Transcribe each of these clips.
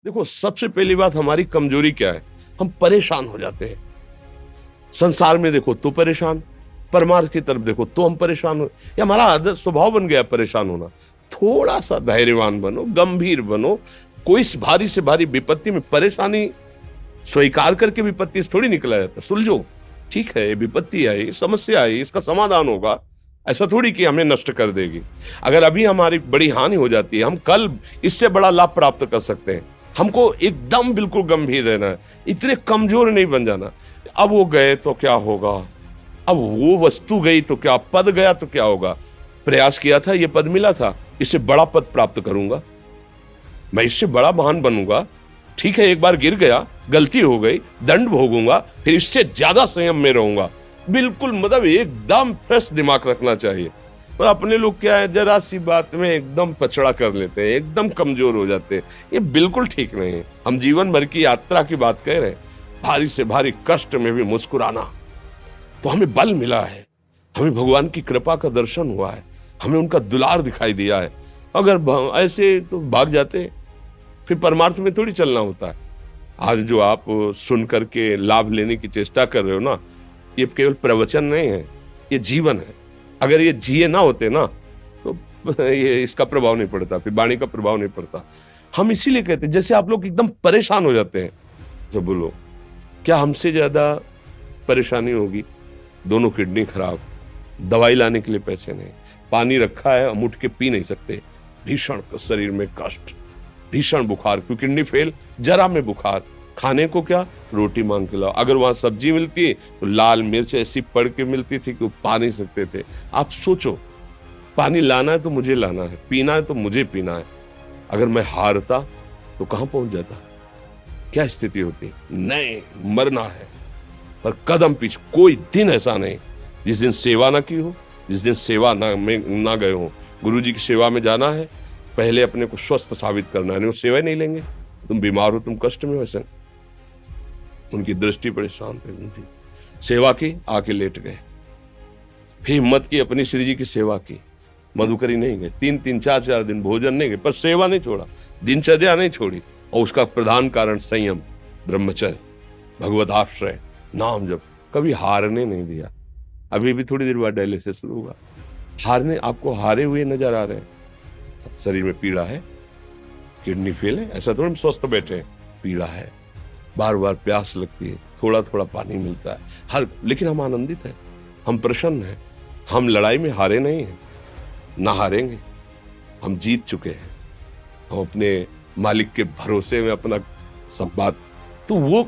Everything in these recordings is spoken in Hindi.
देखो, सबसे पहली बात हमारी कमजोरी क्या है? हम परेशान हो जाते हैं। संसार में देखो तो परेशान, परमार्थ की तरफ देखो तो हम परेशान हो। ये हमारा आदत स्वभाव बन गया परेशान होना। थोड़ा सा धैर्यवान बनो, गंभीर बनो। कोई इस भारी से भारी विपत्ति में परेशानी स्वीकार करके विपत्ति से थोड़ी निकला जाता। सुलझो, ठीक है, ये विपत्ति आई, समस्या आई, इसका समाधान होगा। ऐसा थोड़ी कि हमें नष्ट कर देगी। अगर अभी हमारी बड़ी हानि हो जाती है, हम कल इससे बड़ा लाभ प्राप्त कर सकते हैं। हमको एकदम बिल्कुल गंभीर रहना है, इतने कमजोर नहीं बन जाना। अब वो गए तो क्या होगा, अब वो वस्तु गई तो क्या, पद गया तो क्या होगा। प्रयास किया था, ये पद मिला था, इससे बड़ा पद प्राप्त करूंगा, मैं इससे बड़ा महान बनूंगा। ठीक है, एक बार गिर गया, गलती हो गई, दंड भोगूंगा, फिर इससे ज्यादा संयम में रहूंगा। बिल्कुल मतलब एकदम फ्रेश दिमाग रखना चाहिए। पर अपने लोग क्या है, जरा सी बात में एकदम पछड़ा कर लेते हैं, एकदम कमजोर हो जाते हैं। ये बिल्कुल ठीक नहीं है। हम जीवन भर की यात्रा की बात कह रहे हैं, भारी से भारी कष्ट में भी मुस्कुराना, तो हमें बल मिला है, हमें भगवान की कृपा का दर्शन हुआ है, हमें उनका दुलार दिखाई दिया है। अगर ऐसे तो भाग जाते, फिर परमार्थ में थोड़ी चलना होता है। आज जो आप सुन करके लाभ लेने की चेष्टा कर रहे हो ना, ये केवल प्रवचन नहीं है, ये जीवन है। अगर ये जिए ना होते ना, तो ये इसका प्रभाव नहीं पड़ता, फिर वाणी का प्रभाव नहीं पड़ता। हम इसीलिए कहते हैं, जैसे आप लोग एकदम परेशान हो जाते हैं जब बोलो, क्या हमसे ज्यादा परेशानी होगी? दोनों किडनी खराब, दवाई लाने के लिए पैसे नहीं, पानी रखा है हम उठ के पी नहीं सकते, भीषण शरीर में कष्ट, भीषण बुखार, क्योंकि किडनी फेल, जरा में बुखार, खाने को क्या, रोटी मांग के लाओ। अगर वहां सब्जी मिलती है तो लाल मिर्च ऐसी पड़ के मिलती थी कि वो पा नहीं सकते थे। आप सोचो, पानी लाना है तो मुझे लाना है, पीना है तो मुझे पीना है। अगर मैं हारता तो कहां पहुंच जाता, क्या स्थिति होती? नहीं, मरना है, पर कदम पीछे। कोई दिन ऐसा नहीं जिस दिन सेवा ना की हो, जिस दिन सेवा ना गए हो। गुरु जी की सेवा में जाना है, पहले अपने को स्वस्थ साबित करना है, नहीं वो सेवा नहीं लेंगे। तुम बीमार हो, तुम कष्ट में हो, ऐसे उनकी दृष्टि परेशान थे, उनकी सेवा की, आके लेट गए। फिर हिम्मत की, अपनी श्री जी की सेवा की, मधुकरी नहीं गए, 3-3 4-4 दिन भोजन नहीं गए, पर सेवा नहीं छोड़ा, दिनचर्या नहीं छोड़ी। और उसका प्रधान कारण संयम, ब्रह्मचर्य, भगवत आश्रय, नाम जप, कभी हारने नहीं दिया। अभी भी थोड़ी देर बाद डायलिसिस शुरू होगा। हारने, आपको हारे हुए नजर आ रहे हैं? शरीर में पीड़ा है, किडनी फेल है, ऐसा तो हम स्वस्थ बैठे हैं, पीड़ा है, बार बार प्यास लगती है, थोड़ा थोड़ा पानी मिलता है, लेकिन हम आनंदित हैं, हम प्रसन्न हैं। हम लड़ाई में हारे नहीं हैं, ना हारेंगे, हम जीत चुके हैं। हम अपने मालिक के भरोसे में अपना सब बात, तो वो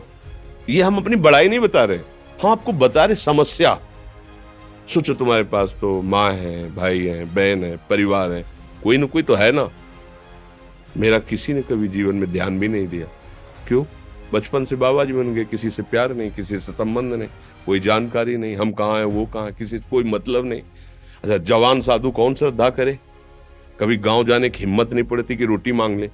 ये हम अपनी बड़ाई नहीं बता रहे, हम आपको बता रहे समस्या। सोचो, तुम्हारे पास तो माँ है, भाई है, बहन है, परिवार है, कोई ना कोई तो है ना। मेरा किसी ने कभी जीवन में ध्यान भी नहीं दिया। क्यों? बचपन से बाबा जी बन गए, किसी से प्यार नहीं, किसी से संबंध नहीं, कोई जानकारी नहीं, हम कहाँ हैं, वो कहाँ है, किसी से कोई मतलब नहीं। अच्छा, जवान साधु कौन श्रद्धा करे? कभी गांव जाने की हिम्मत नहीं पड़ती कि रोटी मांग ले,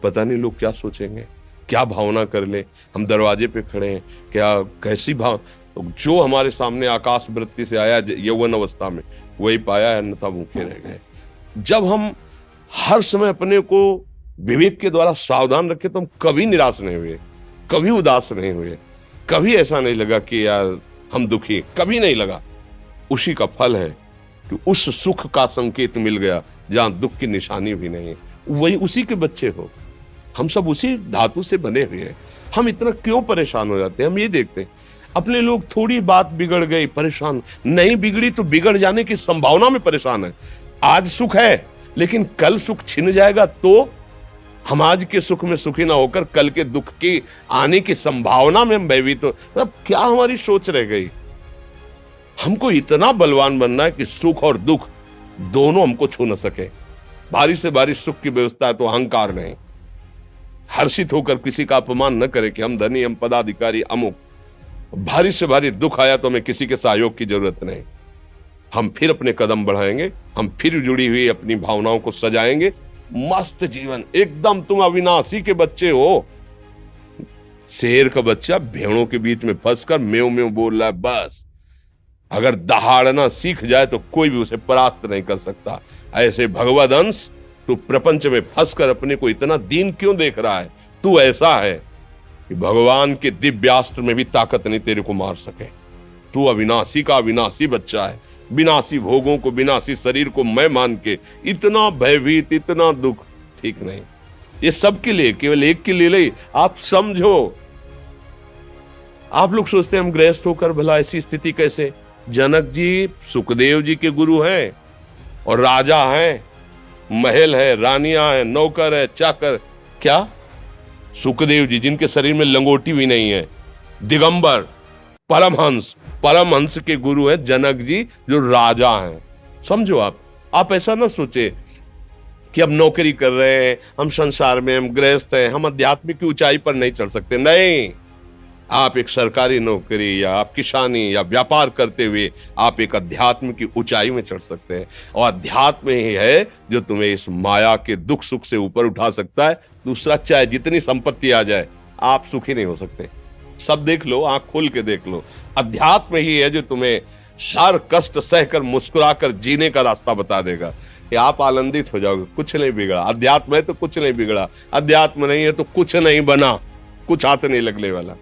पता नहीं लोग क्या सोचेंगे, क्या भावना कर ले। हम दरवाजे पे खड़े हैं, क्या कैसी भाव, जो हमारे सामने आकाश वृत्ति से आया यौवन अवस्था में, वही पाया, अन्यथा भूखे रह गए। जब हम हर समय अपने को विवेक के द्वारा सावधान रखे, तो हम कभी निराश नहीं हुए, कभी उदास नहीं हुए, कभी ऐसा नहीं लगा कि यार हम दुखी, कभी नहीं लगा। उसी का फल है कि उस सुख का संकेत मिल गया जहां दुख की निशानी भी नहीं है। वही उसी के बच्चे हो, हम सब उसी धातु से बने हुए हैं। हम इतना क्यों परेशान हो जाते हैं? हम ये देखते हैं, अपने लोग थोड़ी बात बिगड़ गई परेशान, नहीं बिगड़ी तो बिगड़ जाने की संभावना में परेशान है। आज सुख है, लेकिन कल सुख छिन जाएगा तो हम आज के सुख में सुखी ना होकर कल के दुख की आने की संभावना में हम भयभीत हो। मतलब क्या हमारी सोच रह गई? हमको इतना बलवान बनना है कि सुख और दुख दोनों हमको छू न सके। भारी से भारी सुख की व्यवस्था है तो अहंकार नहीं, हर्षित होकर किसी का अपमान न करे कि हम धनी, हम पदाधिकारी, अमुक। भारी से भारी दुख आया तो हमें किसी के सहयोग की जरूरत नहीं, हम फिर अपने कदम बढ़ाएंगे, हम फिर जुड़ी हुई अपनी भावनाओं को सजाएंगे। मस्त जीवन, एकदम तुम अविनाशी के बच्चे हो। शेर का बच्चा भेड़ों के बीच में फंसकर म्यों म्यों बोल रहा है, बस अगर दहाड़ना सीख जाए तो कोई भी उसे परास्त नहीं कर सकता। ऐसे भगवद अंश, तू प्रपंच में फंसकर अपने को इतना दीन क्यों देख रहा है? तू ऐसा है कि भगवान के दिव्यास्त्र में भी ताकत नहीं तेरे को मार सके। तू अविनाशी का अविनाशी बच्चा है। विनाशी भोगों को, विनाशी शरीर को मैं मान के इतना भयभीत, इतना दुख ठीक नहीं। ये सबके लिए, केवल एक के लिए नहीं। आप समझो, आप लोग सोचते हैं हम गृहस्थ होकर भला ऐसी स्थिति कैसे। जनक जी सुखदेव जी के गुरु हैं और राजा हैं, महल है, रानियां हैं, नौकर है, चाकर। क्या सुखदेव जी जिनके शरीर में लंगोटी भी नहीं है, दिगंबर, परमहंस के गुरु हैं जनक जी जो राजा हैं। समझो, आप ऐसा ना सोचे कि हम नौकरी कर रहे हैं, हम संसार में, हम गृहस्थ हैं, हम आध्यात्मिक की ऊंचाई पर नहीं चढ़ सकते। नहीं, आप एक सरकारी नौकरी या आप किसानी या व्यापार करते हुए आप एक अध्यात्म की ऊंचाई में चढ़ सकते हैं। और अध्यात्म ही है जो तुम्हें इस माया के दुख सुख से ऊपर उठा सकता है। दूसरा, चाहे जितनी संपत्ति आ जाए, आप सुखी नहीं हो सकते। सब देख लो, आंख खोल के देख लो। अध्यात्म ही है जो तुम्हें हर कष्ट सहकर मुस्कुराकर जीने का रास्ता बता देगा कि आप आनंदित हो जाओगे। कुछ नहीं बिगड़ा। अध्यात्म है तो कुछ नहीं बिगड़ा, अध्यात्म नहीं है तो कुछ नहीं बना, कुछ हाथ नहीं लगने वाला।